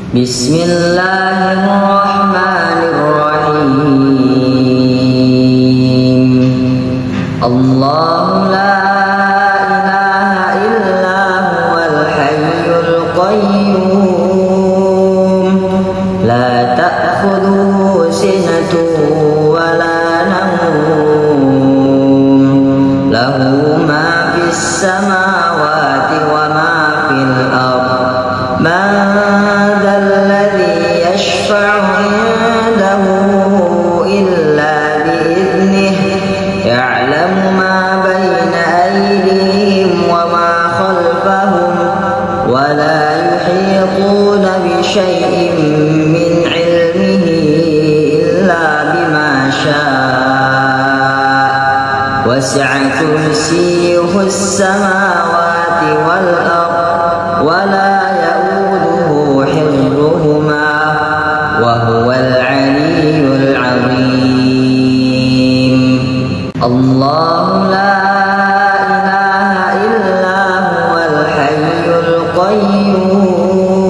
Bismillahirrahmanirrahim. Allahu la ilaha illa huwal hayyul qayyum, la ta'khudhuhu sinatun wa la nawm, lahu ma fis samawati wa ma fil ardh. Man dhal ladzi yashfa'u 'indahu illa bi'idhnihi, ya'lamu ma bayna aydihim wa ma khalfahum, wa la yuhituna bi shay'in min 'ilmihi illa bima sha'a. Wasi'a kursiyyuhu as-samawati wal ardh, wa la ya'uduhu hifdhuhuma, wa huwal 'aliyyul 'azim. Allahu la ilaha illa huwal hayyul qayyum,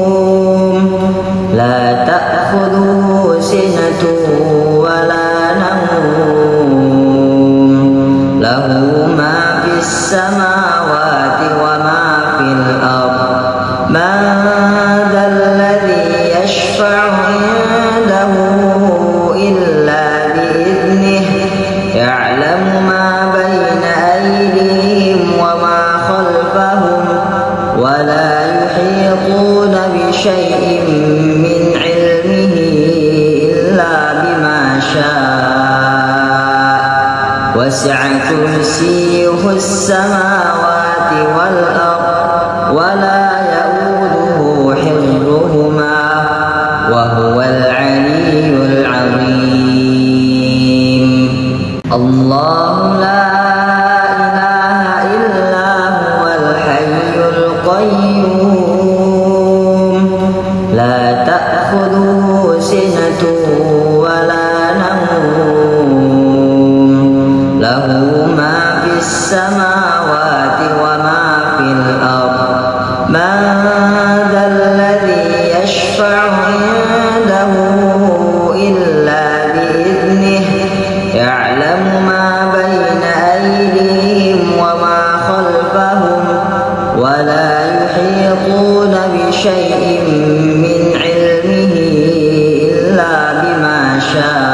la ta'khudhuhu sinatun wa la nawm, lahu ma fis samawati wa ma fil ardh. Man dhal ladzi yashfa'u 'indahu illa bi'idhnihi, ya'lamu ma bayna aydihim wa ma khalfahum, wa la yuhituna bi shay'in min 'ilmihi illa bima sha'a. Wasi'a kursiyyuhu as-samawati wal ardh, wa la ya'uduhu hifdhuhuma, wa huwal 'aliyyul 'azim. Allahu la ilaha illa huwal hayyul qayyum, la ta'khudhuhu sinatun wa la nawm, lahu ma fis samawati wa ma fil ardh. Man dhal ladzi yashfa'u 'indahu illa bi'idhnihi, ya'lamu ma bayna aydihim wa ma khalfahum, wa la yuhituna bi shay'in min 'ilmihi illa bima sha'a.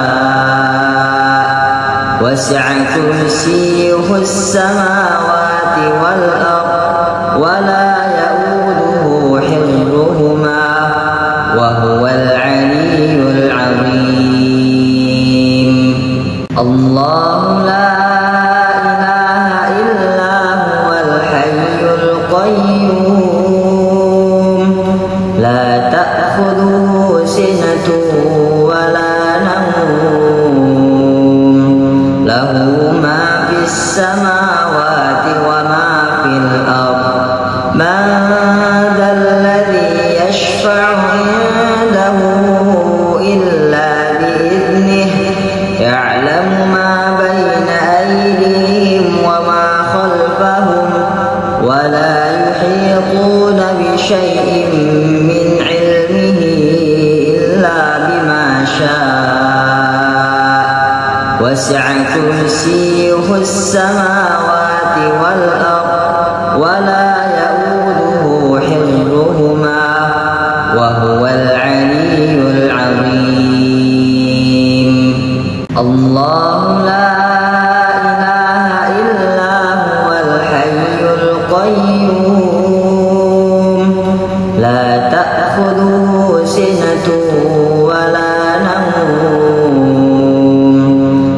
Wasi'a kursiyyuhu as-samawati wal ardh, wa la ya'uduhu hifdhuhuma, wa huwal 'aliyyul 'azim. Allahu la ilaha illa huwal hayyul qayyum, la ta'khudhuhu sinatun wa la nawm, lahu ma fis samawati wa ma fil ardh. Man dhal ladzi yashfa'u 'indahu illa bi'idhnihi, ya'lamu ma bayna aydihim wa ma khalfahum, wa la yuhituna bi shay'in min 'ilmihi illa bima sha'a. Wasi'a kursiyyuhu as-samawati wal ardh, wa la ya'uduhu hifdhuhuma, wa huwal 'aliyyul 'azim. Allahu la ilaha illa huwal hayyul qayyum, la ta'khudhuhu sinatun wa la nawm,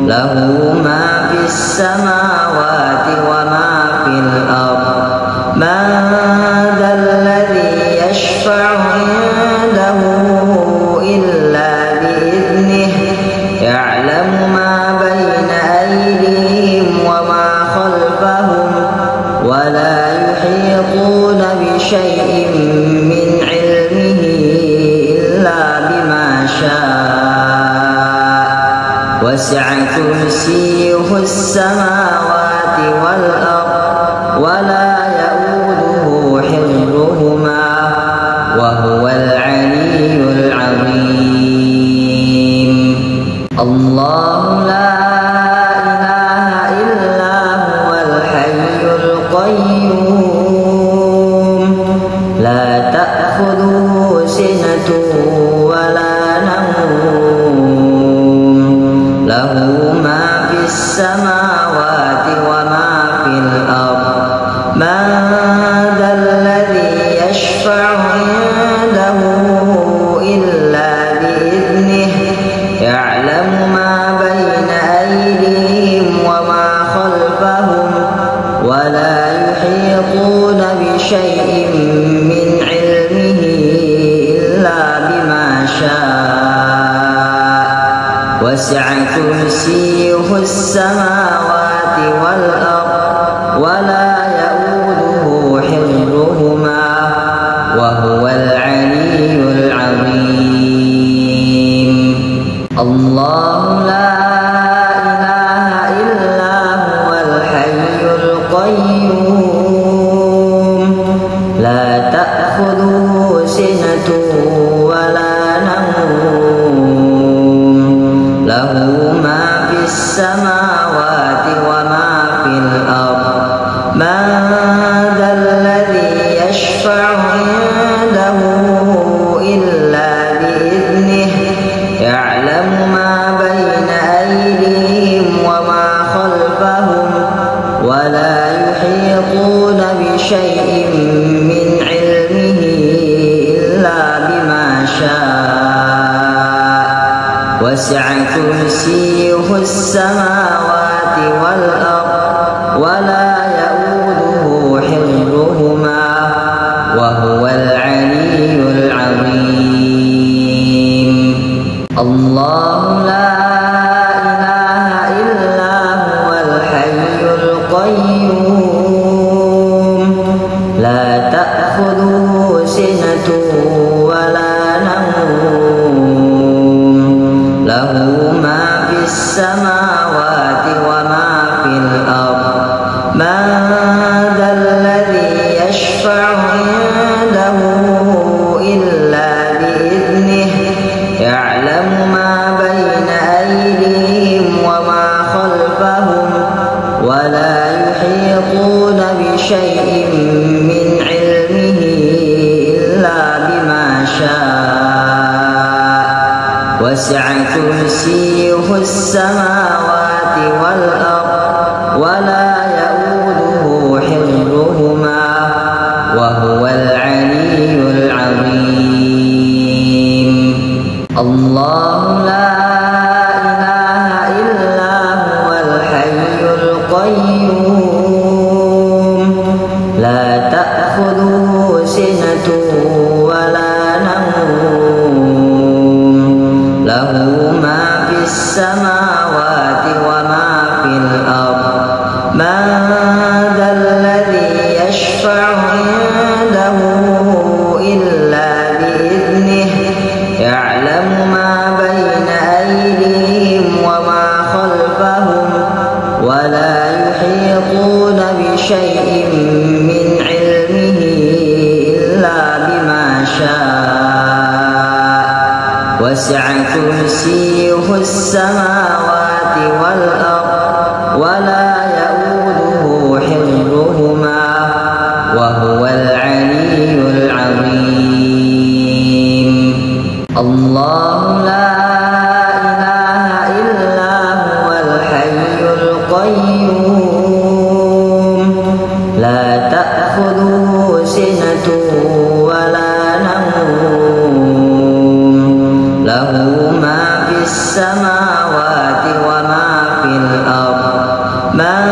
lahu ma fis samawati wa ma fil ardh. Man dhal ladzi yashfa'u 'indahu illa bi'idhnihi, ya'lamu ma bayna aydihim wa ma khalfahum, wa la yuhituna bi shay'in min 'ilmihi illa bima sha'a. Wasi'a kursiyyuhu as-samawati wal ardh, wa la ya'uduhu hifdhuhuma, wa huwal 'aliyyul الله لا إله إلا هو الحي القيوم لا تأخذه سنة ولا نوم له ما في السماوات وما في الأرض من ذا الذي يشفع عنده إلا بإذنه يعلم ما بين أيديهم وما خلفهم ولا يحيطون بشيء من علمه إلا بما شاء وسع كرسيه السماوات والأرض ولا يؤوده حفظهما وهو العلي العظيم الله لا إله إلا هو الحي القيوم لا تأخذه سنة ولا نوم له ما في السماوات وما في الأرض من ذا الذي يشفع عنده إلا بإذنه يعلم ما بين أيديهم وما خلفهم ولا يحيطون بشيء من علمه إلا بما شاء وسع كرسيه السماوات والأرض ولا يؤوده حفظهما وهو العلي العظيم الله لا إله إلا هو الحي القيوم لا تأخذه سنة ولا نوم له ما في السماوات وما في الأرض من ذا الذي يشفع عنده إلا بإذنه يعلم ما بين أيديهم وما خلفهم ولا يحيطون بشيء من علمه إلا بما شاء وسع كرسيه السماوات والأرض ولا يؤوده حفظهما وهو العلي العظيم الله لا إله إلا هو الحي القيوم لا تأخذه سنة ولا نوم له ما في السماوات وما في الأرض من ذا الذي يشفع عنده إلا بإذنه يعلم ما بين أيديهم وما خلفهم ولا يحيطون بشيء من علمه إلا بما شاء وسع كرسيه السماوات والأرض ولا يؤوده حفظهما وهو العلي العظيم الله لا إله إلا هو الحي القيوم لا تأخذه سنة ولا نوم له ما في السماوات وما في الأرض من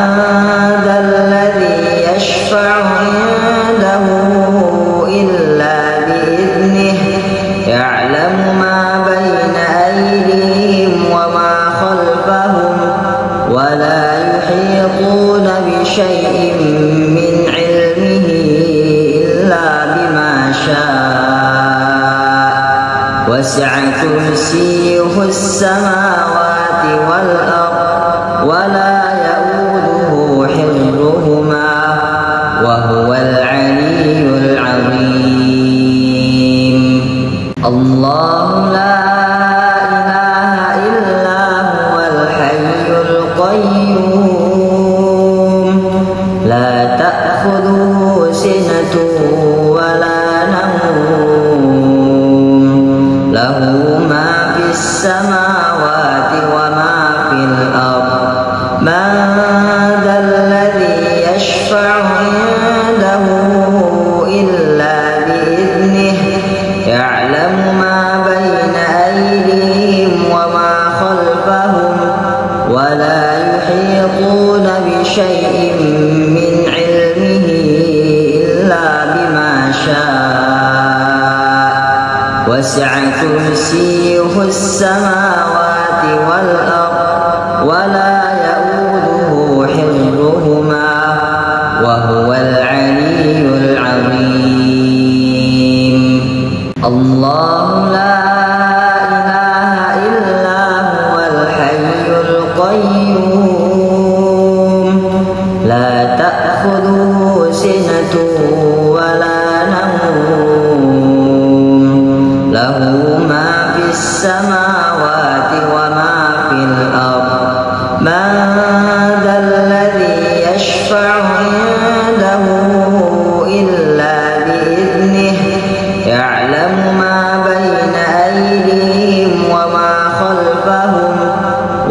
ذا الذي يشفع عنده إلا بإذنه يعلم ما بين أيديهم وما خلفهم ولا يحيطون بشيء من علمه إلا بما شاء وسع كرسيه السماوات والأرض ولا يؤوده حفظهما وهو العلي العظيم الله لا إله إلا له ما في السماوات وما في الأرض من ذا الذي يشفع عنده إلا بإذنه يعلم ما بين أيديهم وما خلفهم ولا يحيطون بشيء من علمه إلا بما شاء وسع كرسيه السماوات والأرض ولا يؤوده حفظهما وهو العلي العظيم الله لا إله إلا هو الحي القيوم لا تأخذه سنة ولا نوم له ما في السماوات وما في الأرض من ذا الذي يشفع عنده إلا بإذنه يعلم ما بين أيديهم وما خلفهم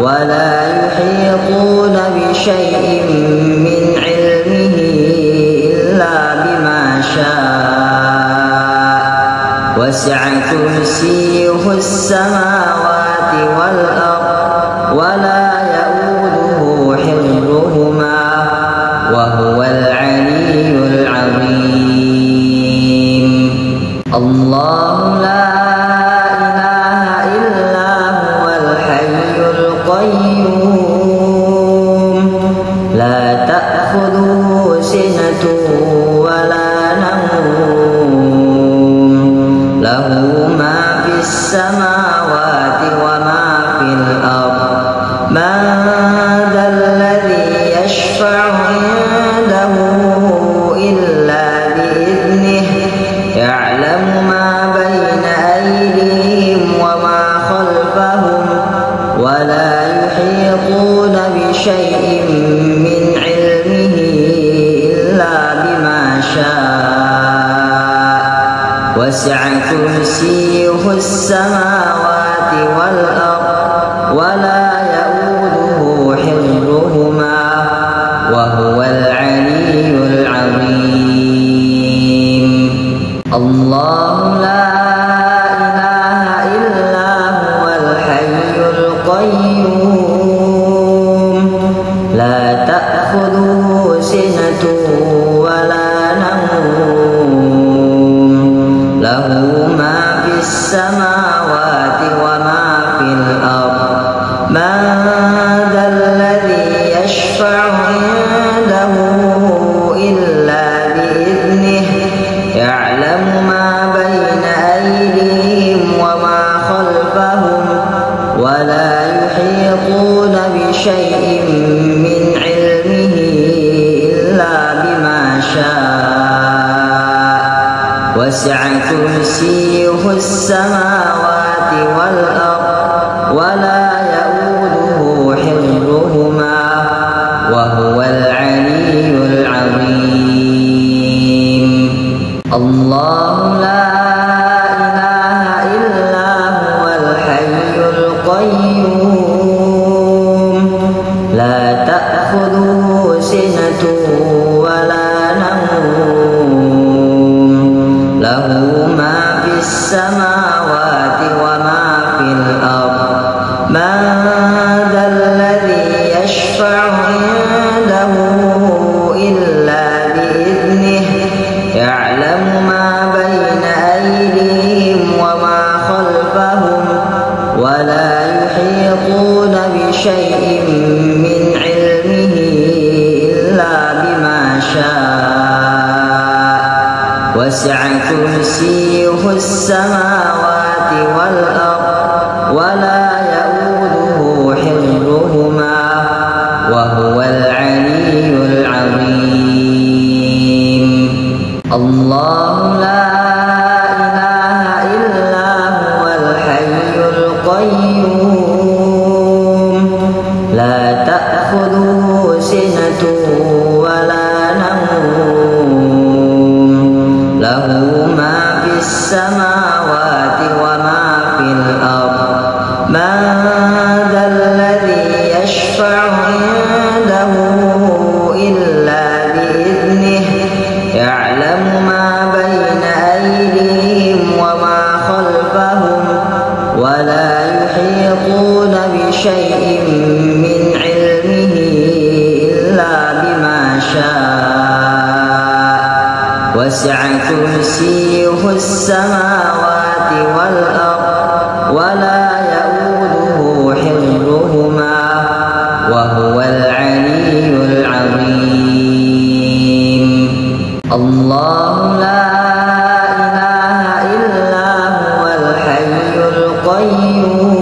ولا يحيطون بشيء من علمه إلا بما شاء وسع كرسيه السماوات والأرض ولا يؤوده حفظهما وهو العلي العظيم الله لا إله إلا هو الحي القيوم لا تأخذه سنة ولا نوم له ما في السماوات وما في الأرض من ذا الذي يشفع عنده إلا بإذنه يعلم ما بين أيديهم وما خلفهم ولا يحيطون بشيء من علمه إلا بما شاء وسع كرسيه السماوات والأرض ولا يؤوده حفظهما وهو العلي العظيم الله لا إله إلا هو الحي القيوم لا تأخذه سنة ولا نوم له ما في السماوات وما في الأرض من ذا الذي يشفع عنده إلا بإذنه يعلم ما بين أيديهم وما خلفهم ولا يحيطون بشيء من علمه إلا بما شاء وسع كرسيه السماوات والأرض ولا يؤوده حفظهما وهو العلي العظيم الله لا إله إلا هو الحي القيوم لا تأخذه سنة ولا نوم له ما في السماوات وما في الأرض من ذا الذي يشفع عنده إلا بإذنه يعلم ما بين أيديهم وما خلفهم ولا يحيطون بشيء من علمه إلا بما شاء وسع كرسيه السماوات والأرض ولا يؤوده حفظهما وهو العلي العظيم الله لا إله إلا هو الحي القيوم لا تأخذه سنة ولا نوم له ما في السماوات وما في يحيطون بشيء من علمه إلا بما شاء وسع كرسيه السماوات والأرض ولا يؤوده حفظهما وهو العلي العظيم. الله لا إله إلا هو الحي القيوم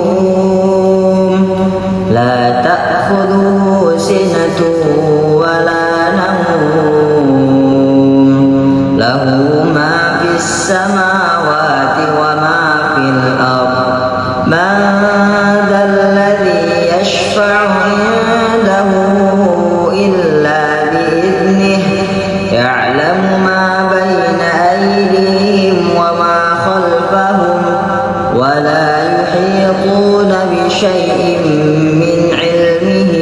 لا تأخذه سنة ولا نوم له ما في السماوات وما في الأرض من ذا الذي يشفع عنده إلا بإذنه يعلم ما بين أيديهم وما خلفهم ولا يحيطون بشيء من علمه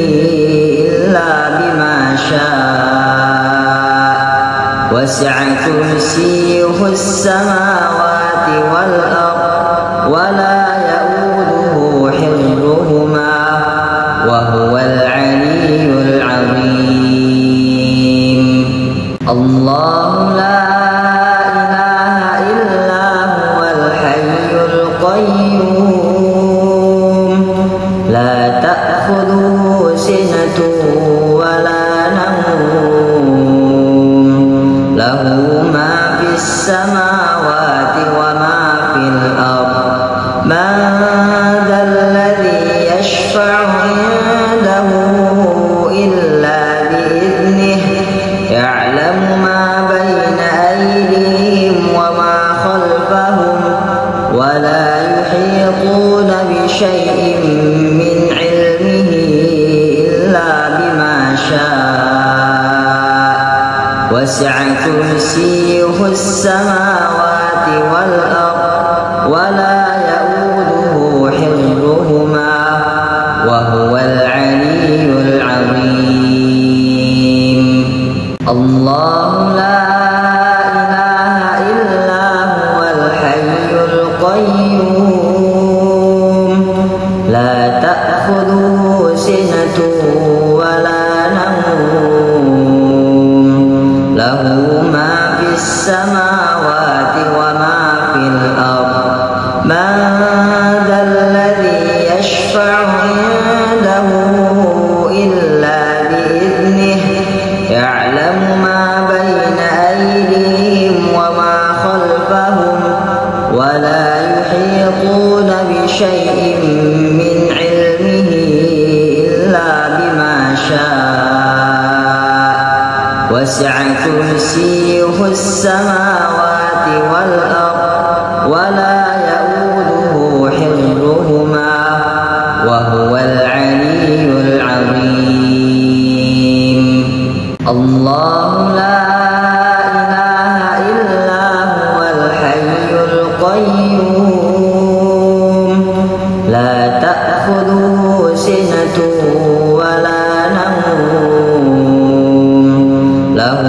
إلا بما شاء وسع كرسيه السماوات والأرض ولا يؤوده حفظهما وهو العلي العظيم. الله لا إله إلا هو الحي القيوم لا تأخذه سنة ولا نوم له ما في السماوات وما في الأرض من ذا الذي يشفع عنده إلا بإذنه يعلم ما بين أيديهم وما خلفهم ولا يحيطون بشيء من علمه إلا بما شاء وسع كرسيه السماوات والأرض ولا يؤوده حفظهما وهو العلي العظيم. الله لا إله إلا هو الحي القيوم لا تأخذه سنة ولا نوم له ما في السماوات وما في الأرض من ذا الذي يشفع عنده إلا بإذنه يعلم ما بين أيديهم وما خلفهم ولا يحيطون بشيء من علمه إلا بما شاء وسع كرسيه السماوات والأرض ولا يؤوده حفظهما وهو العلي العظيم. الله لا إله إلا هو الحي القيوم لا تأخذه سنة ولا نوم له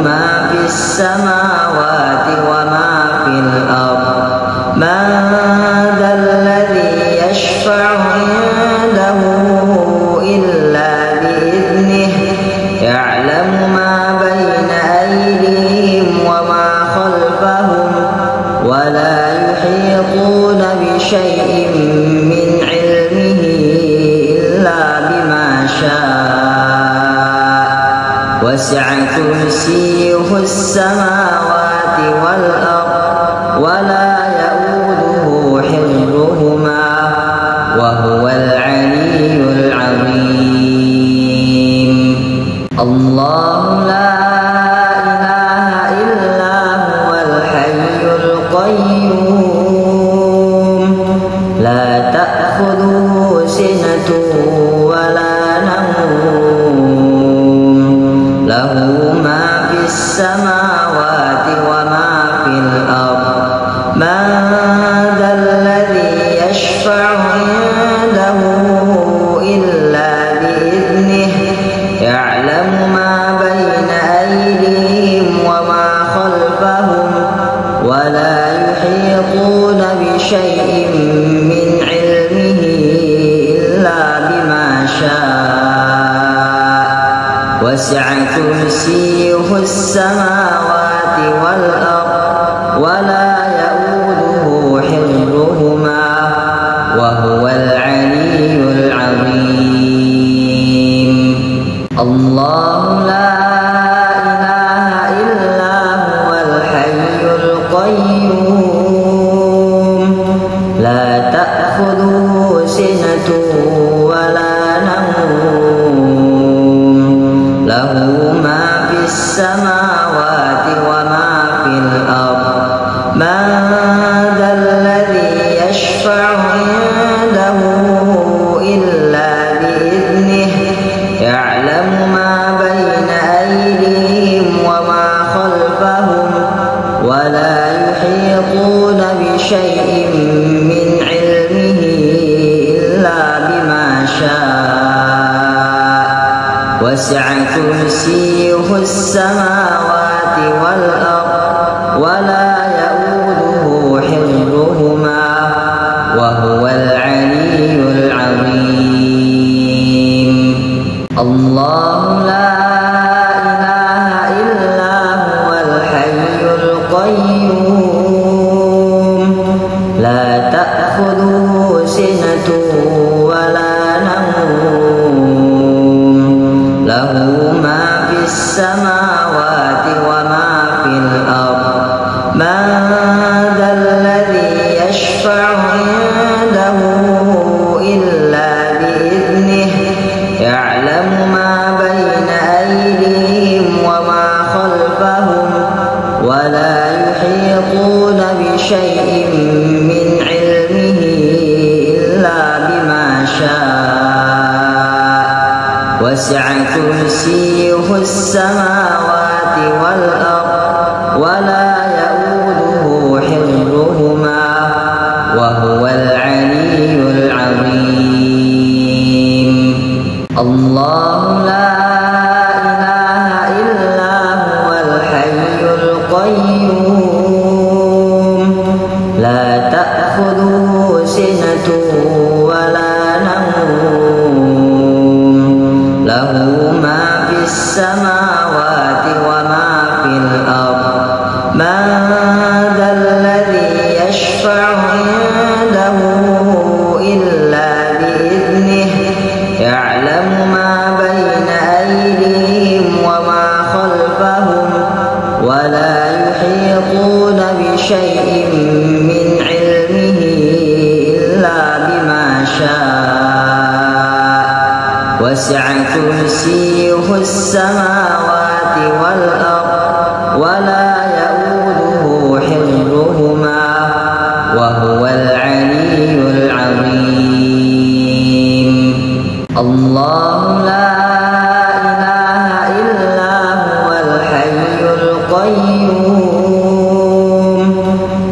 ما في السماوات وما في الأرض من ذا الذي يشفع عنده إلا بإذنه يعلم ما بين أيديهم وما خلفهم ولا يحيطون بشيء من علمه إلا بما شاء وسع كرسيه السماوات والأرض ولا يؤوده حفظهما وهو العلي العظيم. الله لا إله إلا هو الحي القيوم لا تأخذه سنة ولا نوم له ما في السماوات وما في الأرض من ذا الذي يشفع عنده إلا بإذنه يعلم ما بين أيديهم وما خلفهم ولا يحيطون بشيء من علمه وسع كرسيه السماوات والأرض ولا يؤوده حفظهما وهو العلي العظيم. الله لا إله إلا هو الحي القيوم لا تأخذه سنة ولا نوم له ما في السماوات وما في الأرض من ذا الذي يشفع عنده إلا بإذنه يعلم ما بين أيديهم وما خلفهم ولا يحيطون بشيء من علمه إلا بما شاء وسع كرسيه السماوات والأرض ولا يؤوده حفظهما وهو العلي العظيم. الله لا إله إلا هو الحي القيوم لا تأخذه سنة ولا نوم له ما في السماوات وما في الأرض من ذا الذي يشفع عنده إلا بإذنه يعلم ما بين أيديهم وما خلفهم ولا يحيطون بشيء من علمه إلا بما شاء وسع كرسيه السماوات والأرض ولا يؤوده حفظهما وهو العلي العظيم. الله لا إله إلا هو الحي القيوم لا تأخذه سنة ولا نوم له ما في السماوات وما في الأرض من ذا الذي يشفع عنده إلا بإذنه يعلم ما بين أيديهم وما خلفهم ولا يحيطون بشيء من علمه إلا بما شاء وسع كرسيه السماوات والأرض ولا يؤوده حفظهما وهو العلي العظيم. الله لا إله إلا هو الحي القيوم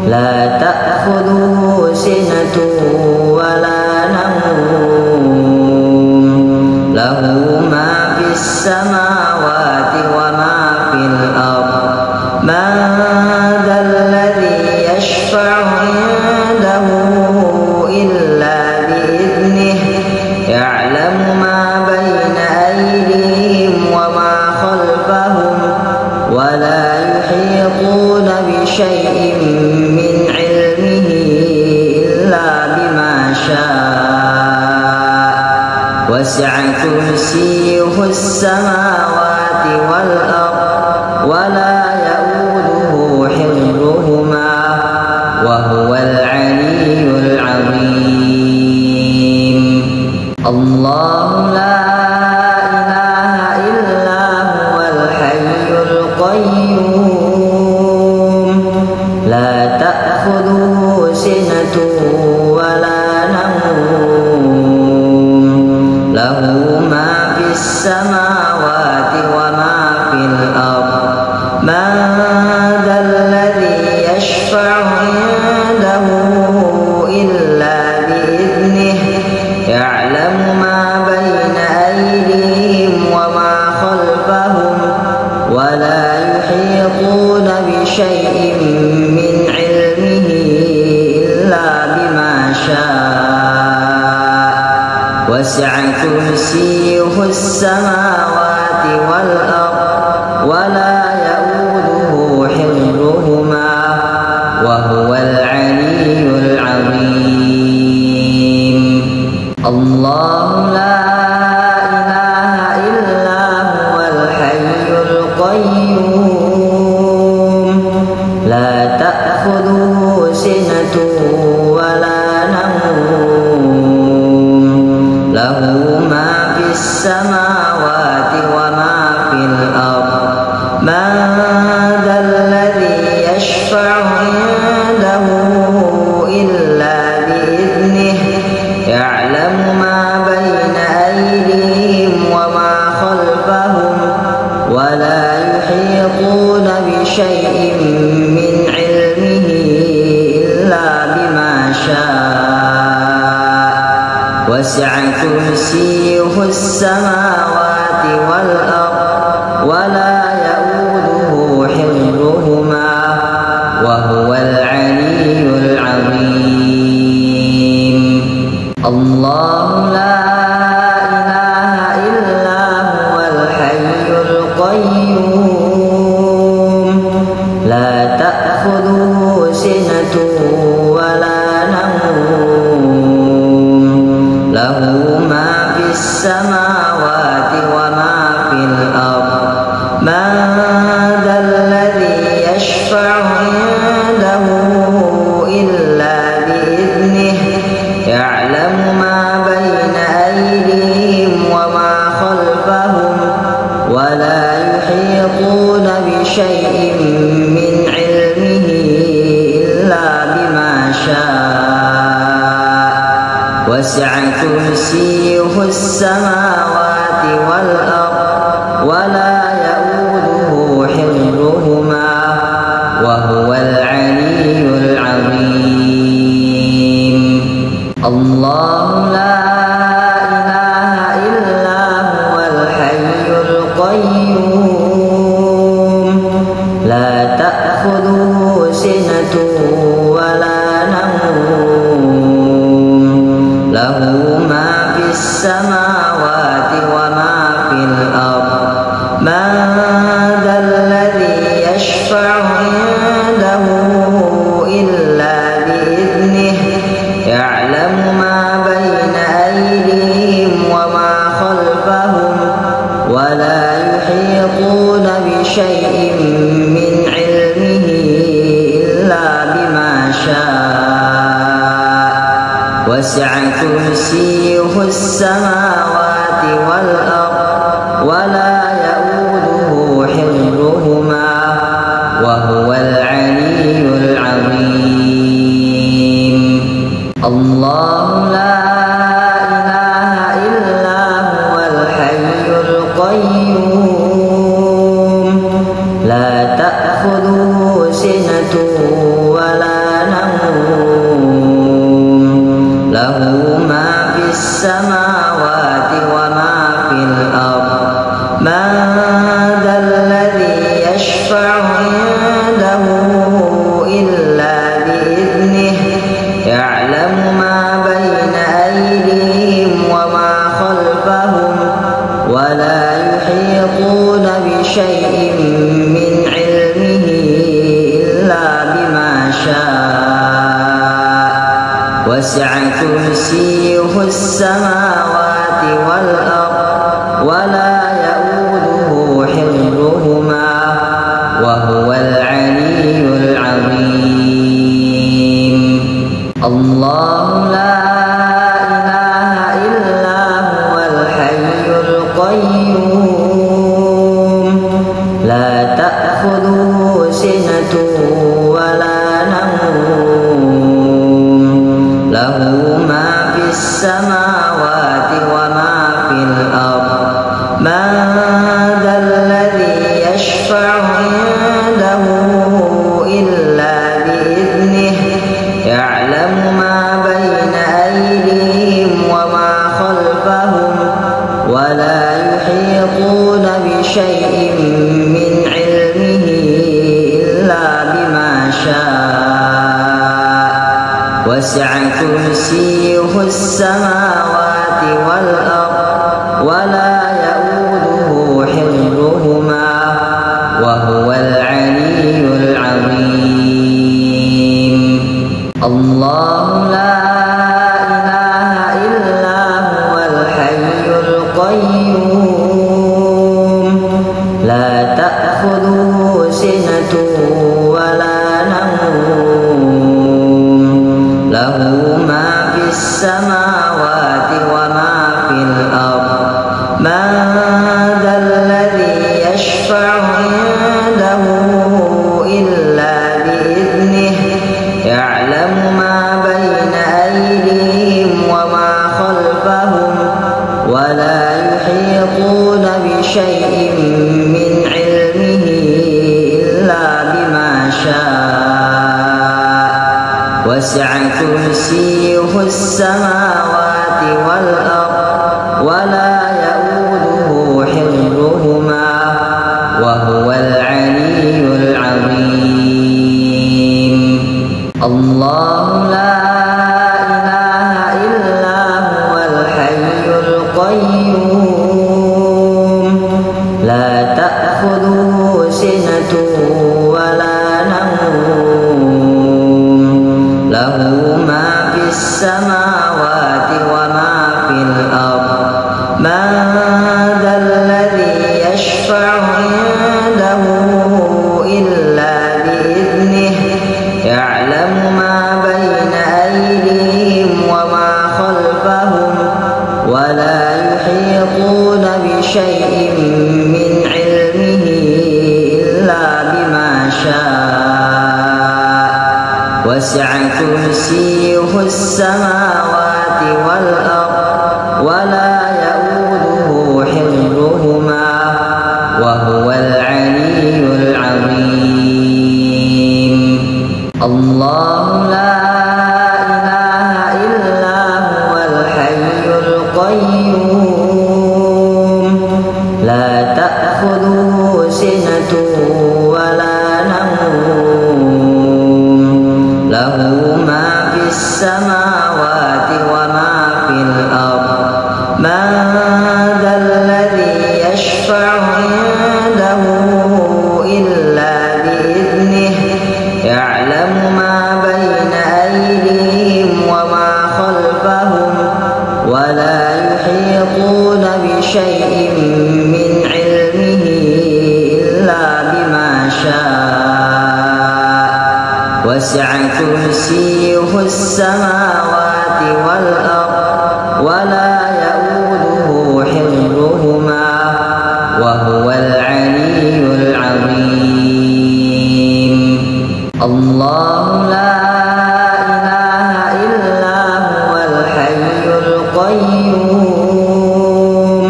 لا تأخذه سنة ولا نوم له ما في السماوات وما في الأرض من ذا الذي يشفع عنده إلا بإذنه يعلم ما بين أيديهم وما خلفهم ولا يحيطون بشيء من علمه إلا بما شاء وسع كرسيه السماوات والأرض ولا يؤوده حفظهما وهو العلي العظيم. الله لا إله إلا هو الحي القيوم لا تأخذه سنة ولا نوم له ما في السماوات وما في الأرض من ذا الذي يشفع عنده إلا بإذنه يعلم ما بين أيديهم وما خلفهم ولا يحيطون بشيء من علمه إلا بما شاء وسع كرسيه السماوات والأرض ولا يؤوده حفظهما وهو العلي العظيم. الله لا إله إلا هو الحي القيوم لا تأخذه سنة ولا نوم له ما في السماوات وما في الأرض من ذا الذي يشفع عنده إلا بإذنه يعلم ما بين أيديهم وما خلفهم ولا يحيطون بشيء من علمه إلا بما شاء وسع كرسيه السماوات والأرض ولا يؤوده حفظهما وهو العلي العظيم. الله لا إله إلا هو الحي القيوم لا تأخذه سنة ولا نوم له ما في السماوات وما في الأرض من ذا الذي يشفع عنده إلا بإذنه يعلم ما بين أيديهم وما خلفهم ولا يحيطون بشيء من علمه إلا بما شاء وسع كرسيه السماوات والأرض ولا يؤوده حفظهما وهو العلي العظيم. الله لا إله إلا هو الحي القيوم لا تأخذه سنة ولا نوم له ما في السماوات وما في الأرض من ذا الذي يشفع عنده إلا بإذنه يعلم ما بين أيديهم وما خلفهم ولا يحيطون بشيء من علمه إلا بما شاء وسع كرسيه السماوات والأرض ولا يؤوده حفظهما وهو العلي العظيم. الله لا إله إلا هو الحي القيوم لا تأخذه سنة ولا نوم له ما في السماوات وما في الأرض من ذا الذي يشفع عنده إلا بإذنه يعلم ما بين أيديهم وما خلفهم ولا يحيطون بشيء من علمه إلا بما شاء وسع كرسيه السماوات والأرض ولا يؤوده حفظهما وهو العلي العظيم. الله لا إله إلا هو الحي القيوم لا تأخذه سنة ولا نوم له ما في السماوات وما في الأرض من ذا الذي يشفع عنده إلا بإذنه يعلم ما بين أيديهم وما خلفهم ولا يحيطون بشيء من علمه إلا بما شاء وسع كرسيه السماوات والأرض ولا يؤوده حفظهما وهو العلي العظيم. الله لا إله إلا هو الحي القيوم لا تأخذه سنة ولا نوم له ما في السماوات وما في الأرض من ذا الذي يشفع عنده إلا بإذنه يعلم ما بين أيديهم وما خلفهم ولا يحيطون بشيء من علمه إلا بما شاء وسع كرسيه السماوات والأرض ولا يؤوده حفظهما ولا نوم له ما في السماوات وما في الأرض من ذا الذي يشفع عنده إلا بإذنه يعلم ما بين أيديهم وما خلفهم ولا يحيطون بشيء من علمه إلا بما شاء وسع كرسيه السماوات والأرض ولا يؤوده حفظهما وهو العلي العظيم الله لا إله إلا هو الحي القيوم لا تأخذه سنة ولا نوم له ما في السماوات وما في الأرض من ذا الذي يشفع عنده إلا بإذنه يعلم ما بين أيديهم وما خلفهم ولا يحيطون بشيء من علمه إلا بما شاء وسع كرسيه السماوات والأرض ولا يؤوده حفظهما وهو العلي العظيم الله لا إله إلا هو الحي القيوم لا تأخذه سنة ولا نوم له ما في السماوات وما في الأرض من ذا الذي يشفع عنده إلا بإذنه يعلم ما بين أيديهم وما خلفهم ولا يحيطون بشيء من علمه إلا بما شاء وسع كرسيه السماوات والأرض ولا يؤوده حفظهما وهو العلي العظيم الله لا إله إلا هو الحي القيوم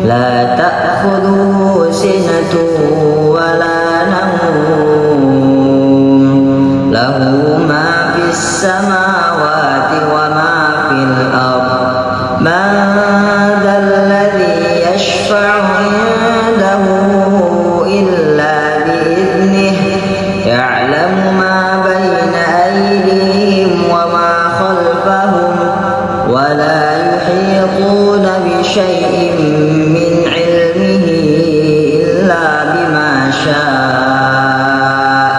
لا تأخذه سنة ولا نوم له ما في السماوات وما في الأرض من ذا الذي يشفع عنده إلا بإذنه يعلم ما بين أيديهم وما خلفهم ولا يحيطون بشيء من علمه إلا بما شاء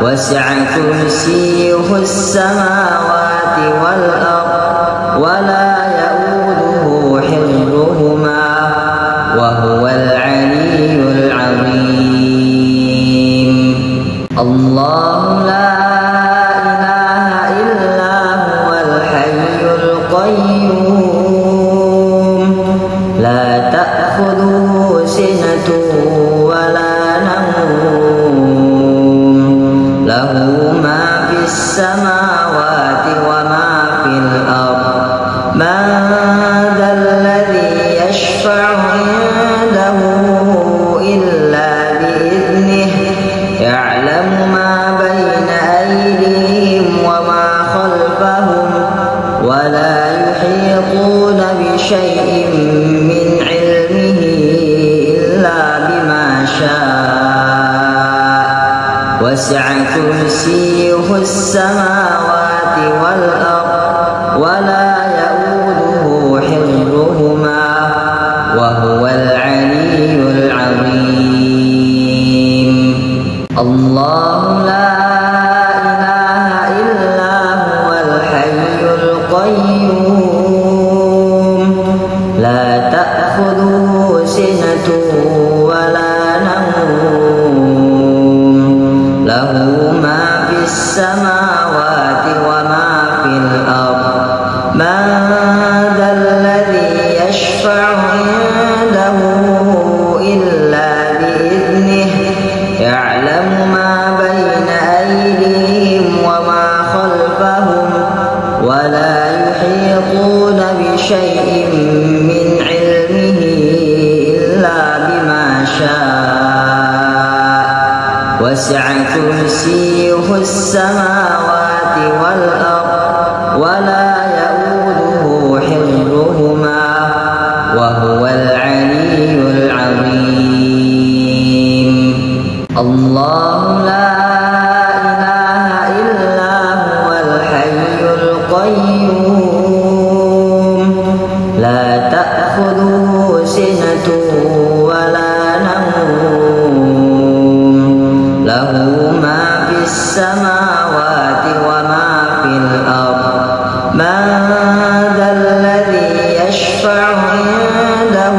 وسع كرسيه السماوات والأرض ولا يؤوده حفظهما وهو العلي العظيم الله لا إله إلا هو الحي القيوم لا تأخذه سنة ولا نوم له ما في السماوات وما في الأرض من ذا الذي يشفع عنده إلا بإذنه يعلم ما بين أيديهم وما خلفهم ولا يحيطون بشيء من علمه إلا بما شاء وسع كرسيه السماوات والأرض ولا يؤوده حفظهما وهو العلي العظيم الله لا إله إلا هو الحي القيوم لا تأخذه سنة ولا نوم من ذا الذي يشفع عنده إلا بإذنه يعلم ما بين أيديهم وما خلفهم ولا يحيطون بشيء من علمه إلا بما شاء وسع كرسيه السماوات والأرض ولا يؤوده حفظهما وهو العلي العظيم. الله لا إله إلا هو الحي القيوم لا تأخذه سنة ولا نوم له ما في السماوات وما في الأرض. من ذا الذي يشفع عنده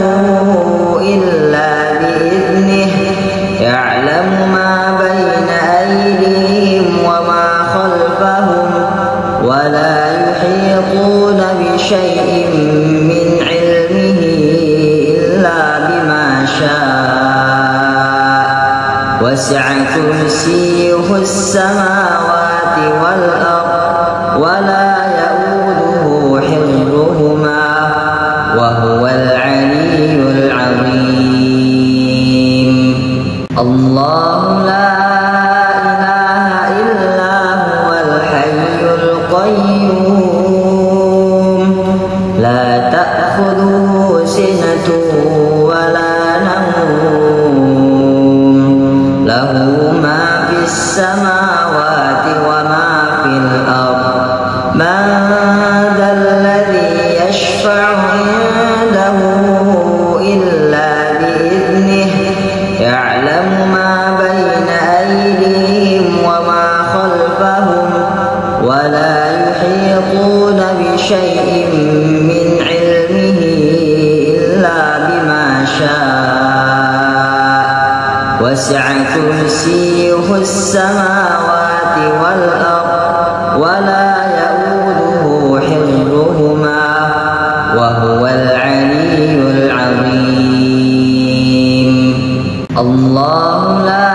إلا بإذنه يعلم ما بين أيديهم وما خلفهم ولا يحيطون بشيء من علمه إلا بما شاء وسع كرسيه السماوات والأرض ولا يؤوده حفظهما وهو العلي العظيم. الله لا إله إلا هو الحي القيوم لا تأخذه سنة ولا نوم له ما في السماوات وما في الأرض. من ذا الذي يشفع عنده إلا بإذنه يعلم ما بين أيديهم وما خلفهم ولا يحيطون بشيء من علمه إلا بما شاء وسع كرسيه السماوات والأرض ولا يؤوده حفظهما وهو العلي العظيم. الله لا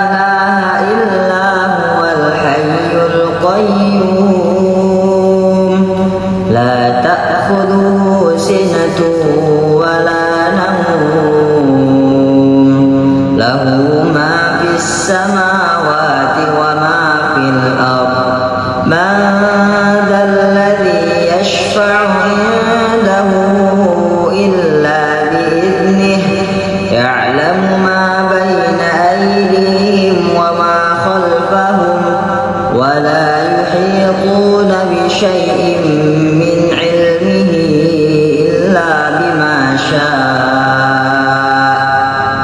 إله إلا هو الحي القيوم لا تأخذه سنة ولا نوم له ما في السماوات وما في الأرض. من ذا الذي يشفع عنده إلا بإذنه يعلم ما بين أيديهم وما خلفهم ولا يحيطون بشيء من علمه إلا بما شاء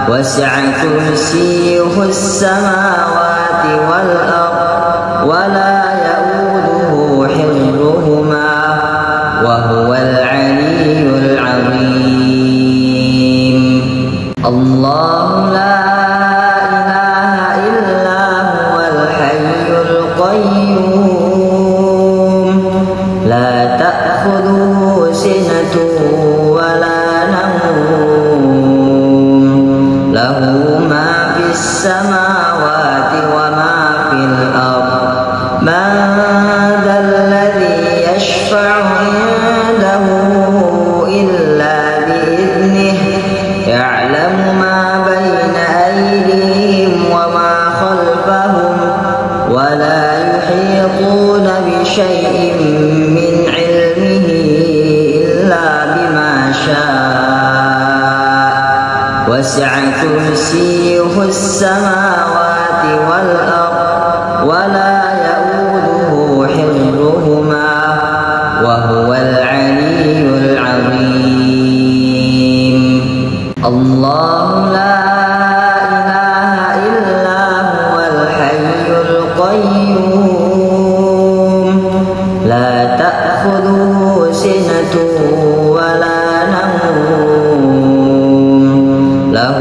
وسع كرسيه السماوات والأرض ولا يؤوده حفظهما وهو العلي العظيم. الله لا إله إلا هو الحي القيوم لا تأخذه سنة ولا نوم له ما في السماوات وما في الأرض. من ذا الذي يشفع عنده إلا بإذنه يعلم ما بين أيديهم وما خلفهم ولا يحيطون بشيء من علمه إلا بما شاء وسع كرسيه السماوات والأرض ولا يؤوده حفظهما وهو العلي العظيم. الله لا إله إلا هو الحي القيوم لا تأخذه سنة ولا نوم له ما في السماوات وما في الأرض. من ذا الذي يشفع عنده إلا بإذنه يعلم ما بين أيديهم وما خلفهم ولا يحيطون بشيء من علمه إلا بما شاء وسع كرسيه السماوات والأرض ولا يؤوده حفظهما وهو العلي العظيم. الله لا إله إلا هو الحي القيوم لا تأخذه سنة ولا نوم له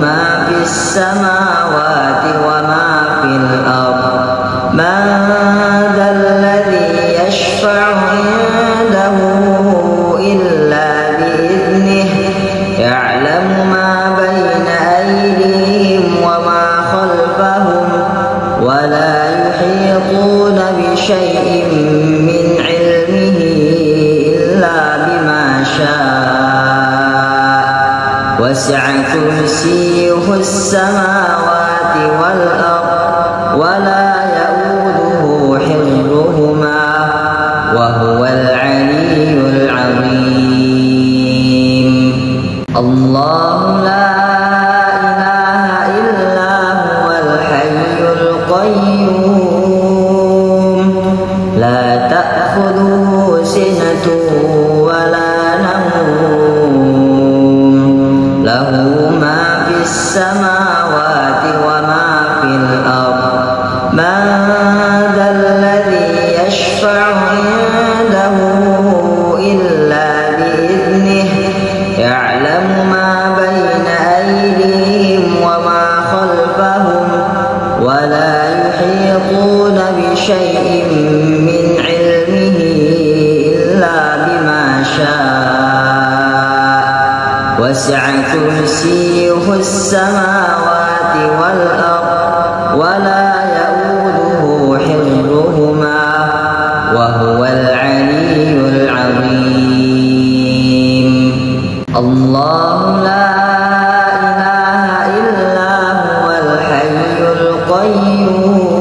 ما في السماوات وما في الأرض. من ذا الذي يشفع عنده بشيء من علمه إلا بما شاء وسع كرسيه السماوات والأرض ولا يؤوده حفظهما وهو العلي العظيم. الله لا إله إلا هو الحي القيوم لا تأخذه سنة ولا نوم له ما في السماوات وما في الأرض من ذا الذي يشفع عنده إلا بإذنه يعلم ما بين أيديهم وما خلفهم ولا يحيطون بشيء من علمه إلا بما شاء وسع كرسيه السماوات والأرض ولا يؤوده حفظهما وهو العلي العظيم. الله لا إله إلا هو الحي القيوم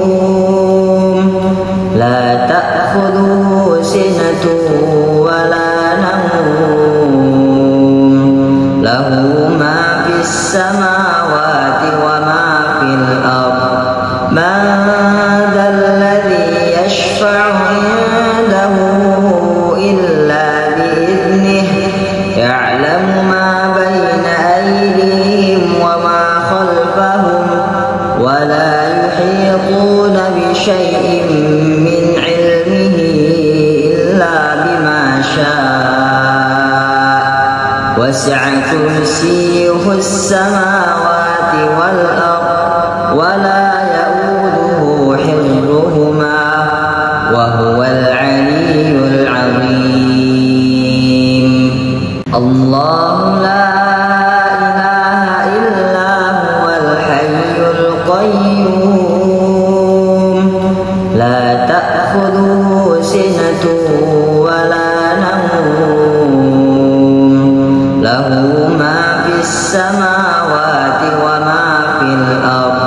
لا تأخذه سنة ولا نوم له ما في السماوات وما في الأرض من ذا الذي يشفع عنده إلا بإذنه يعلم ما بين أيديهم وما خلفهم ولا يحيطون بشيء من علمه إلا بما شاء وسع كرسيه السماوات والأرض ولا يؤوده حفظهما وهو العلي العظيم. الله لا إله إلا هو الحي القيوم لا تأخذه سنة ولا نوم له ما في السماوات وما في الأرض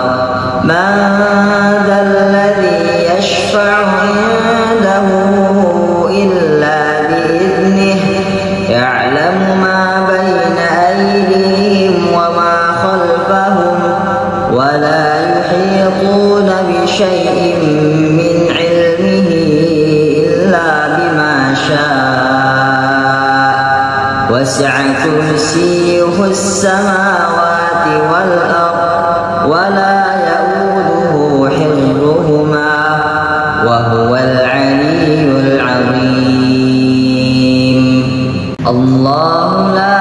من ذا الذي يشفع عنده إلا بإذنه يعلم ما بين أيديهم وما خلفهم ولا يحيطون بشيء من علمه إلا بما شاء وسع كرسيه السماوات والأرض ولا يؤوده حفظهما وهو العلي العظيم. الله لا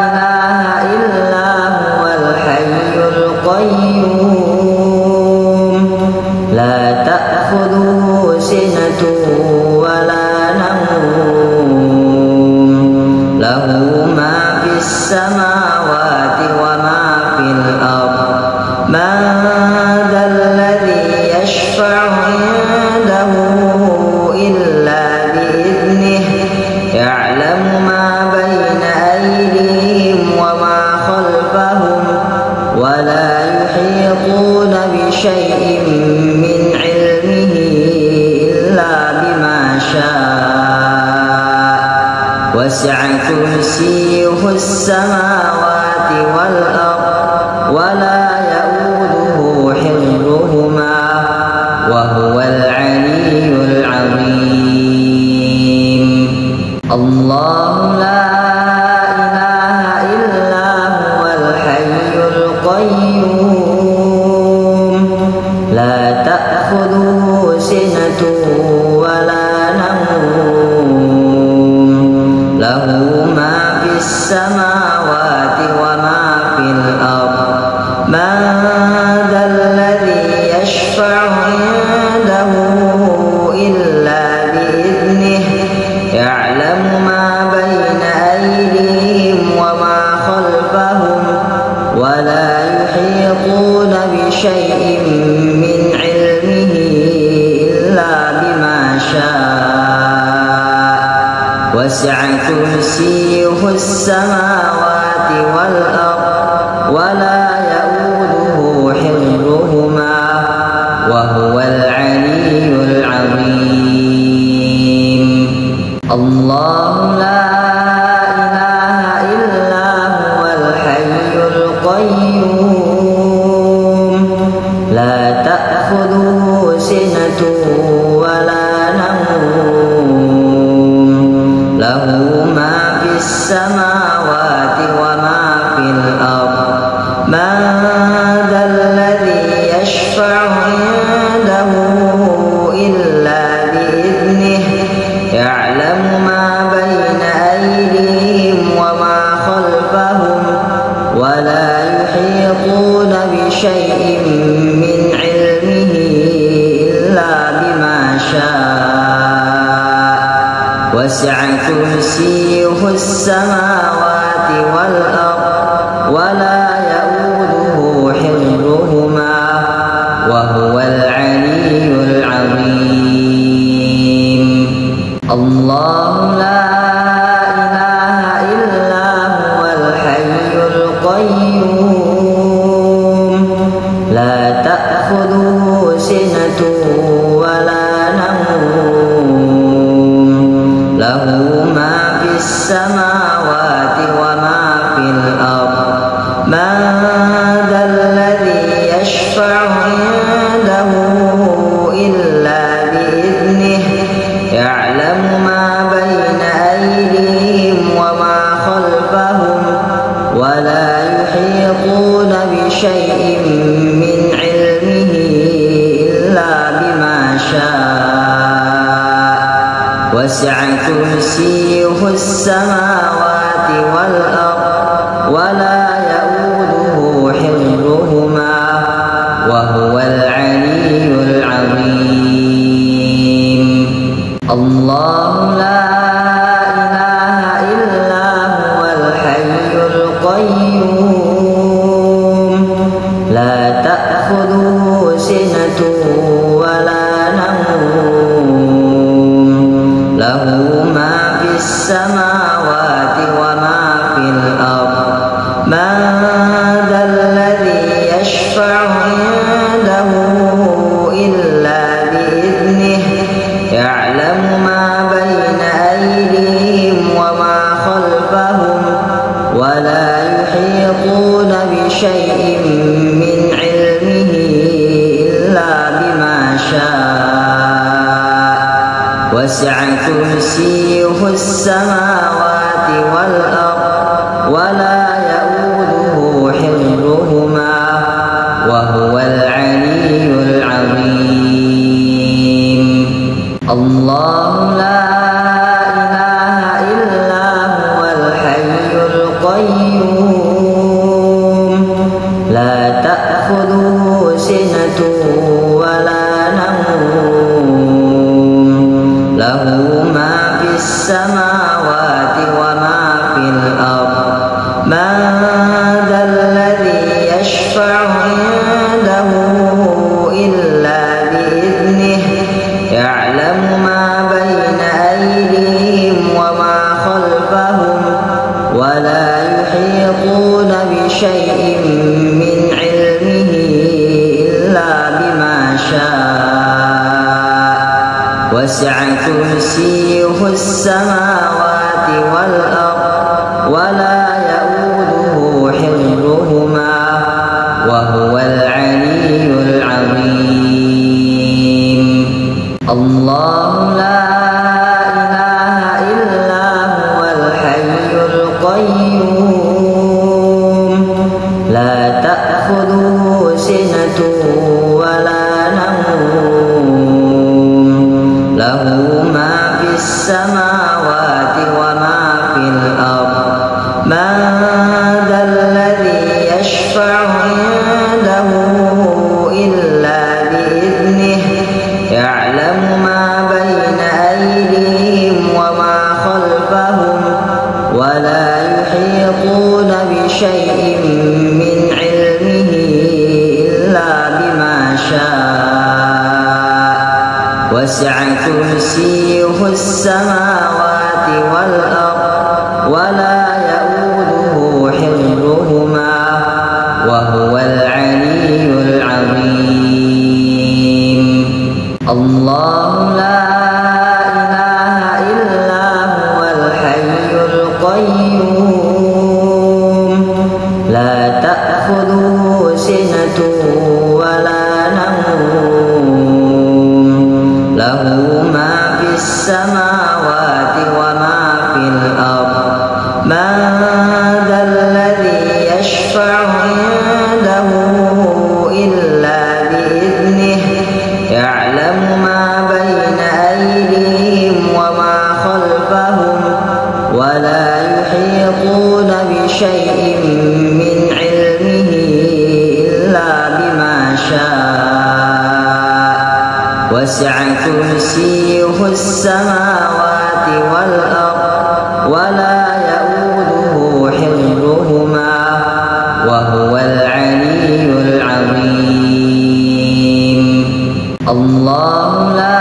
إله إلا هو الحي القيوم لا تأخذه سنة ولا نوم له ما في السماوات وما في الأرض من ذا الذي يشفع عنده إلا بإذنه يعلم ما بين أيديهم وما خلفهم ولا يحيطون بشيء من علمه إلا بما شاء وسع كرسيه السماوات والأرض ولا يؤوده حفظهما وهو العلي العظيم. الله لا إله إلا هو الحي القيوم لا تأخذه سنة ولا نوم له ما في السماوات وما في الأرض من ذا الذي يشفع عنده إلا بإذنه يعلم ما بين وسع كرسيه السماوات والأرض ولا يؤوده حفظهما وهو العلي العظيم. الله لا إله إلا هو الحي القيوم لا تأخذه سنة ولا نوم له ما في السماوات وما في الأرض من ذا الذي يشفع عنده إلا بإذنه يعلم ما بين أيديهم وما خلفهم ولا يحيطون بشيء من علمه إلا بما شاء وسع كرسيه السماوات والأرض ولا يؤوده حفظهما وهو العلي العظيم. الله لا إله إلا هو الحي القيوم لا تأخذه سنة ولا نوم له ما في السماوات وما في الأرض من ذا الذي يشفع عنده إلا بإذنه يعلم ما بين أيديهم وما خلفهم ولا يحيطون بشيء من علمه إلا بما شاء وسع كرسيه السماوات والأرض ولا يؤوده حفظهما وهو العلي العظيم. الله لا إله إلا هو الحي القيوم لا تأخذه سنة ولا نوم له ما في السماوات وما في الأرض من ذا الذي يشفع عنده إلا بإذنه يعلم ما بين أيديهم وما خلفهم ولا يحيطون بشيء من علمه إلا بما شاء وسع كرسيه السماوات والأرض ولا يؤوده حفظهما وهو العلي العظيم. الله لا إله إلا هو الحي القيوم لا تأخذه سنة ولا نوم له ما في السماوات وما في الأرض من ذا الذي يشفع عنده إلا بإذنه يعلم ما بين أيديهم وما خلفهم ولا يحيطون بشيء من علمه إلا بما شاء وسع كرسيه السماوات والأرض ولا يؤوده حفظهما وهو العلي العظيم. الله لا إله إلا هو الحي القيوم لا تأخذه سنة ولا نوم له ما في السماوات وما في الأرض من ذا الذي يشفع عنده إلا بإذنه يعلم ما بين أيديهم وما خلفهم ولا يحيطون بشيء من علمه إلا بما شاء وسع كرسيه السماوات والأرض ولا يؤوده حفظهما وهو العلي العظيم. الله لا إله إلا هو الحي القيوم لا تأخذه سنة ولا نوم له ما في السماوات وما في الأرض من ذا الذي يشفع عنده إلا بإذنه يعلم ما بين أيديهم وما خلفهم ولا يحيطون بشيء من علمه إلا بما شاء وسع كرسيه السماوات والأرض ولا يؤوده حفظهما وهو العلي العظيم. الله لا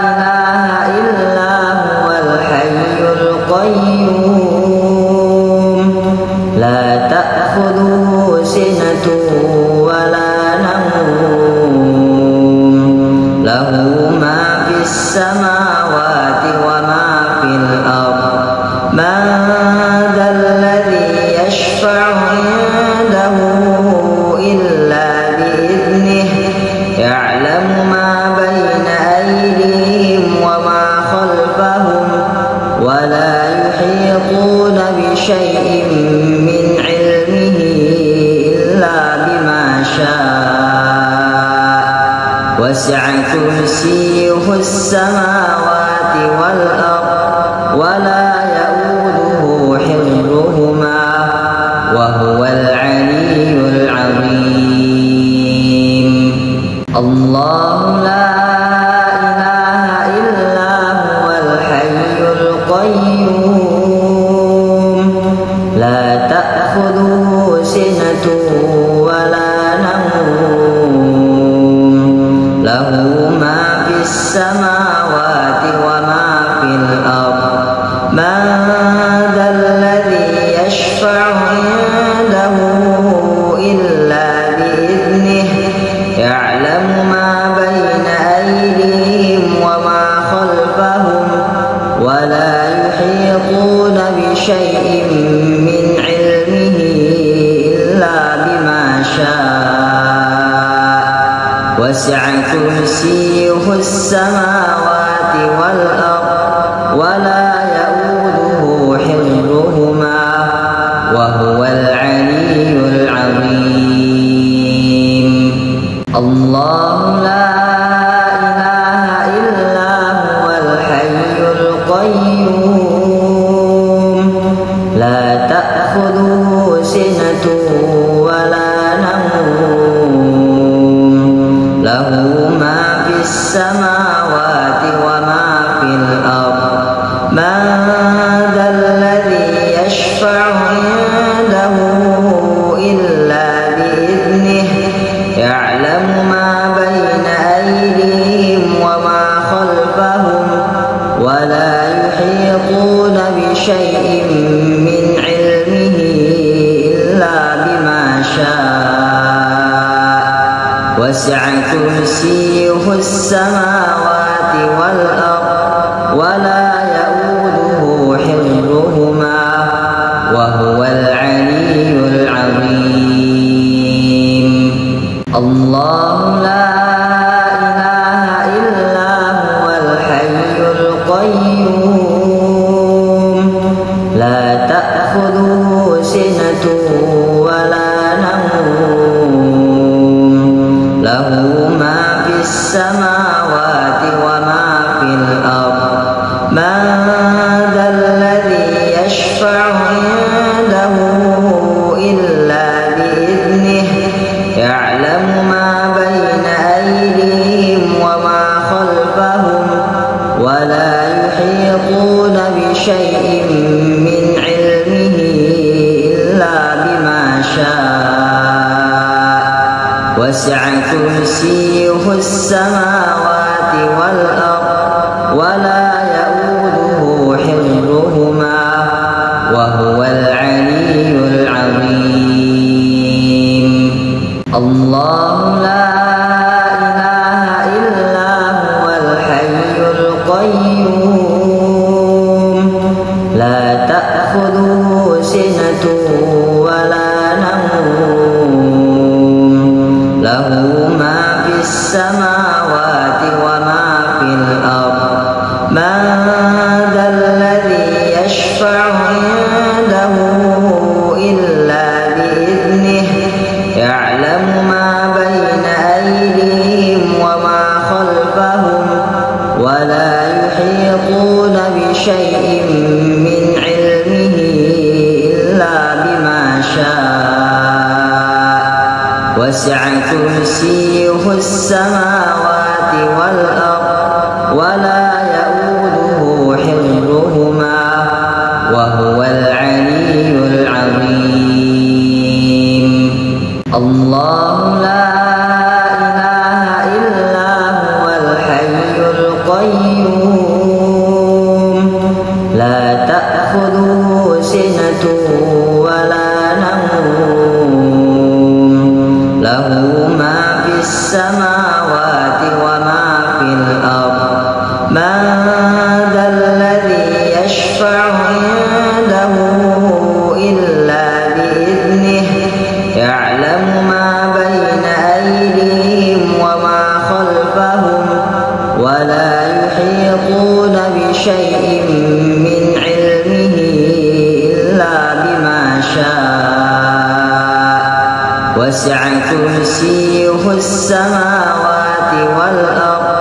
إله إلا هو الحي القيوم لا تأخذه سنة ولا نوم له ما في السماوات وما في الأرض من ذا الذي يشفع عنده إلا بإذنه يعلم ما بين أيديهم وما خلفهم ولا يحيطون بشيء من علمه إلا بما شاء وسع كرسيه السماوات والأرض ولا يؤوده حفظهما وهو العلي العظيم. الله لا إله إلا هو الحي القيوم لا تأخذه سنة ولا نوم له ما في السماوات وما في الأرض من ذا الذي يشفع عنده إلا بإذنه يعلم ما بين أيديهم وما خلفهم ولا يحيطون بشيء من علمه إلا بما شاء وسع كرسيه السماوات والأرض ولا يؤوده حفظهما وهو العلي العظيم. الله لا إله إلا هو الحي القيوم لا تأخذه سنة ولا نوم له ما في السماوات وما في الأرض من ذا الذي يشفع عنده إلا بإذنه يعلم ما بين أيديهم وما خلفهم ولا يحيطون بشيء من علمه إلا بما شاء وسع كرسيه السماوات والأرض ولا يؤوده حفظهما وهو العلي العظيم. الله لا إله إلا هو الحي القيوم لا تأخذه سنة ولا نوم له ما في السماوات وما في الأرض من ذا الذي يشفع عنده إلا بإذنه يعلم ما بين أيديهم وما خلفهم ولا يحيطون بشيء من علمه إلا بما شاء وسع كرسيه السماوات والأرض ولا يؤوده حفظهما وهو العلي العظيم. الله لا إله إلا هو الحي القيوم لا تأخذه سنة ولا نوم له ما في السماوات وما في الأرض من ذا الذي يشفع عنده إلا بإذنه يعلم ما بين أيديهم وما خلفهم ولا يحيطون بشيء من علمه إلا بما شاء وسع كرسيه السماوات والأرض ولا يؤوده حفظهما لا تأخذه سنة ولا نوم له ما في السماوات وما في الأرض من ذا الذي يشفع عنده إلا بإذنه يعلم ما بين أيديهم وما خلفهم ولا يحيطون بشيء من علمه إلا بما شاء وسع كرسيه السماوات والأرض ولا يؤوده حفظهما وهو العلي العظيم الله لا إله إلا هو الحي القيوم لا تأخذه سنة ولا نوم له ما في السماوات وما في الأرض من ذا الذي يشفع عنده إلا بإذنه يعلم ما بين أيديهم وما خلفهم ولا يحيطون بشيء من علمه إلا بما شاء وسع كرسيه السماوات والأرض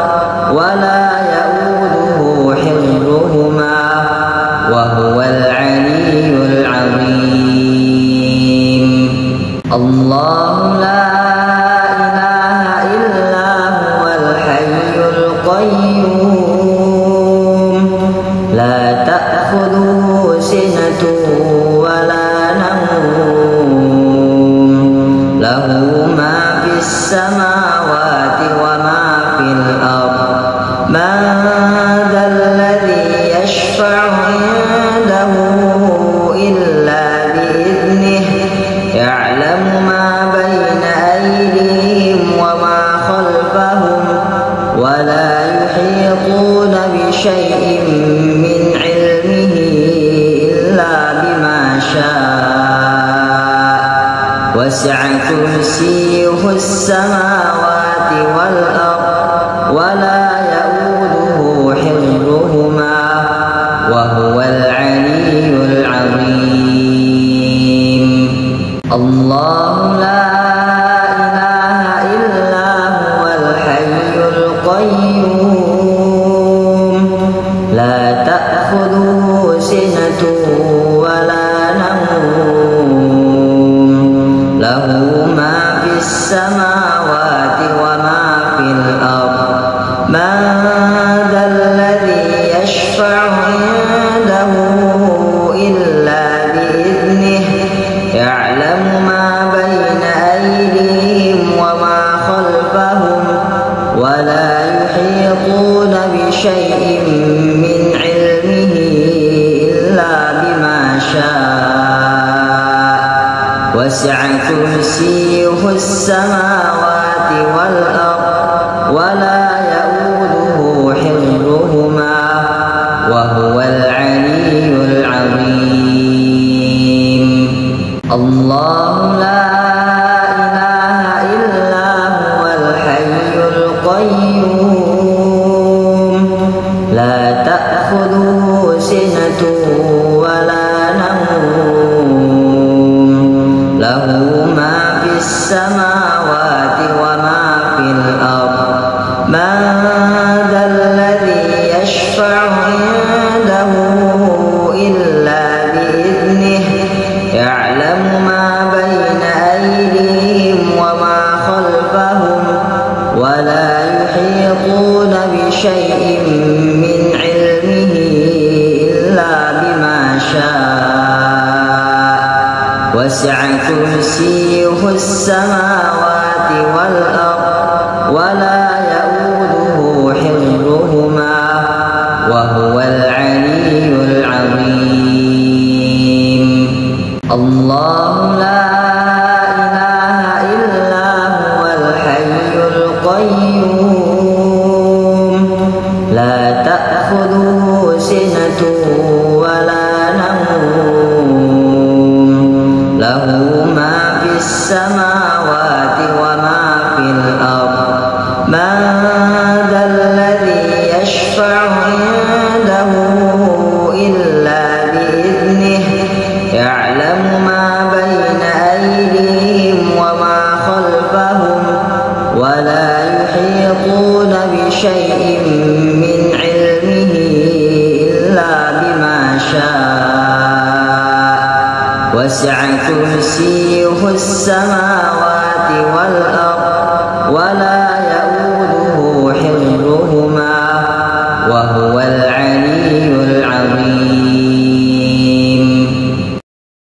ولا يؤوده حفظهما وهو العلي العظيم الله لا إله إلا هو الحي القيوم لا تأخذه سنة ولا نوم له ما في السماوات وما في الأرض من ذا الذي يشفع عنده إلا بإذنه يعلم ما بين أيديهم وما خلفهم ولا يحيطون بشيء من علمه إلا بما شاء وسع كرسيه السماوات والأرض ولا يؤوده حفظهما وهو العلي العظيم الله لا إله إلا هو الحي القيوم لا تأخذه سنة ولا نوم له ما في السماوات وما في الأرض من ذا الذي يشفع عنده إلا بإذنه يعلم ما بين أيديهم وما خلفهم ولا يحيطون بشيء من علمه إلا بما شاء وسع كرسيه السماوات والأرض ولا يؤوده حفظهما وهو العلي العظيم الله لا إله إلا هو الحي القيوم لا تأخذه سنة ولا نوم له ما في السماوات وما في الأرض من ذا الذي يشفع عنده إلا بإذنه يعلم ما بين أيديهم وما خلفهم ولا يحيطون بشيء من علمه إلا بما شاء وسع كرسيه السماوات والأرض ولا يؤوده حفظهما وهو العلي العظيم الله لا إله إلا هو الحي القيوم لا تأخذه سنة ولا السماوات وما في الأرض من ذا الذي يشفع عنده إلا بإذنه يعلم ما بين أيديهم وما خلفهم ولا يحيطون بشيء من علمه إلا بما شاء وسع كرسيه السماوات والأرض ولا